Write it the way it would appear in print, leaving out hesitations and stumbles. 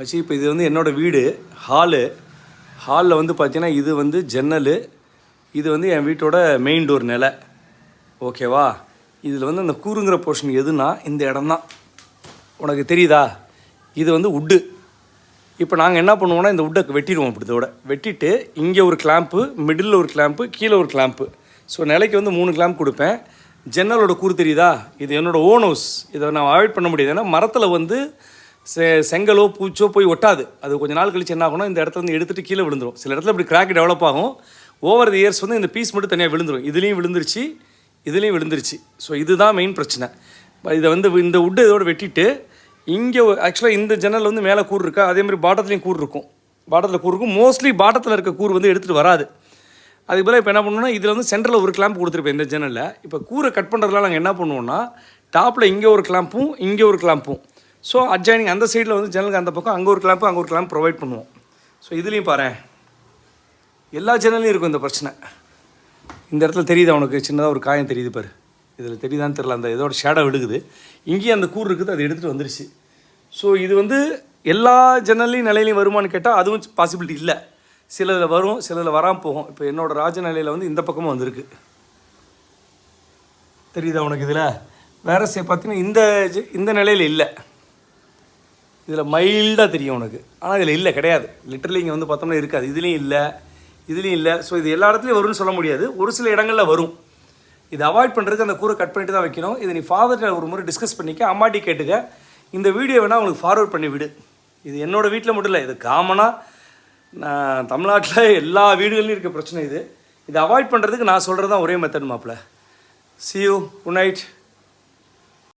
வச்சு இப்போ இது வந்து என்னோடய வீடு ஹாலில் வந்து பார்த்தீங்கன்னா இது வந்து ஜன்னல், இது வந்து என் வீட்டோட மெயின் டோர் நிலை. ஓகேவா? இதில் வந்து அந்த கூறுங்கிற போர்ஷன் எதுனா இந்த இடம் தான். உனக்கு தெரியுதா? இது வந்து உட்டு. இப்போ நாங்கள் என்ன பண்ணுவோம்னா இந்த உட்டை வெட்டிடுவோம். இதோட வெட்டிட்டு இங்கே ஒரு கிளாம்ப்பு, மிடில் ஒரு கிளாம்ப்பு, கீழே ஒரு கிளாம்ப்பு. ஸோ நிலைக்கு வந்து 3 கிளாம்ப் கொடுப்பேன். ஜன்னலோட கூறு தெரியுதா? இது என்னோடய ஓன் ஹவுஸ். இதை நான் அவாய்ட் பண்ண முடியாது. ஏன்னா மரத்தில் வந்து செங்கலோ பூச்சோ போய் ஒட்டாது. அது கொஞ்சம் நாள் கழிச்சு என்ன ஆகணும், இந்த இடத்துல வந்து எடுத்துகிட்டு கீழே விழுந்துடும். சில இடத்துல இப்படி கிராக் டெவலப் ஆகும். ஓவர் தி இயர்ஸ் வந்து இந்த பீஸ் மட்டும் தனியாக விழுந்துடும். இதுலேயும் விழுந்துருச்சு. ஸோ இதுதான் மெயின் பிரச்சனை. இதை வந்து இந்த உட்டு இதோட வெட்டிட்டு இங்கே ஆக்சுவலாக இந்த ஜன்னல் வந்து மேலே கூறு இருக்கா, அதேமாதிரி பாட்டத்துலேயும் கூறு இருக்கும். மோஸ்ட்லி பாட்டத்தில் இருக்க கூறு வந்து எடுத்துகிட்டு வராது. அதுக்கு பதிலாக இப்போ என்ன பண்ணுவோம்னா இதில் வந்து சென்டரில் ஒரு கிளாம்ப் கொடுத்துருப்பேன் இந்த ஜன்னலில். இப்போ கூரை கட் பண்ணுறதுலாம் நாங்கள் என்ன பண்ணுவோம்னா டாப்பில் இங்கே ஒரு கிளாம்பும் இங்கே ஒரு கிளாம்பும், ஸோ அட்ஜாயினிங் அந்த சைடில் வந்து ஜன்னலுக்கு அந்த பக்கம் அங்கே ஒரு கிளாம்ப் ப்ரொவைட் பண்ணுவோம். ஸோ இதுலேயும் பாரு எல்லா ஜன்னலையும் இருக்கும் இந்த பிரச்சனை. இந்த இடத்துல தெரியுது அவனுக்கு சின்னதாக ஒரு காயம் தெரியுது பாரு. இதில் தெரியுதான்னு தெரியல, அந்த இதோட ஷேடோ விடுக்குது. இங்கேயும் அந்த கூறு இருக்குது, அதை எடுத்துகிட்டு வந்துருச்சு. ஸோ இது வந்து எல்லா ஜன்னல்லையும் நிலையிலையும் வருமானு கேட்டால் அதுவும் பாசிபிலிட்டி இல்லை. சிலதில் வரும், சிலதில் வராமல் போகும். இப்போ என்னோடய ராஜ நிலையில் வந்து இந்த பக்கமும் வந்திருக்கு. தெரியுதா உனக்கு? இதில் வேறு பார்த்தீங்கன்னா இந்த நிலையில் இல்லை. இதில் மைல்டாக தெரியும் உனக்கு, ஆனால் இதில் இல்லை, கிடையாது. லிட்டரலி இங்கே வந்து பார்த்தோம்னா இருக்காது. இதுலேயும் இல்லை. ஸோ இது எல்லா இடத்துலையும் வரும்னு சொல்ல முடியாது. ஒரு சில இடங்களில் வரும். இதை அவாய்ட் பண்ணுறதுக்கு அந்த கூரை கட் பண்ணிட்டு தான் வைக்கணும். இதை நீ ஃபாதர்கிட்ட ஒரு முறை டிஸ்கஸ் பண்ணிக்க, அம்மாட்டி கேட்டுக்க. இந்த வீடியோ வேணால் உங்களுக்கு ஃபார்வர்ட் பண்ணி விடு. இது என்னோடய வீட்டில் மட்டும் இல்லை, இது காமனாக தமிழ்நாட்டில் எல்லா வீடுகள்லையும் இருக்க பிரச்சனை இது. இதை அவாய்ட் பண்ணுறதுக்கு நான் சொல்கிறது தான் ஒரே மெத்தட் மாப்பிள்ள. See you. Good night.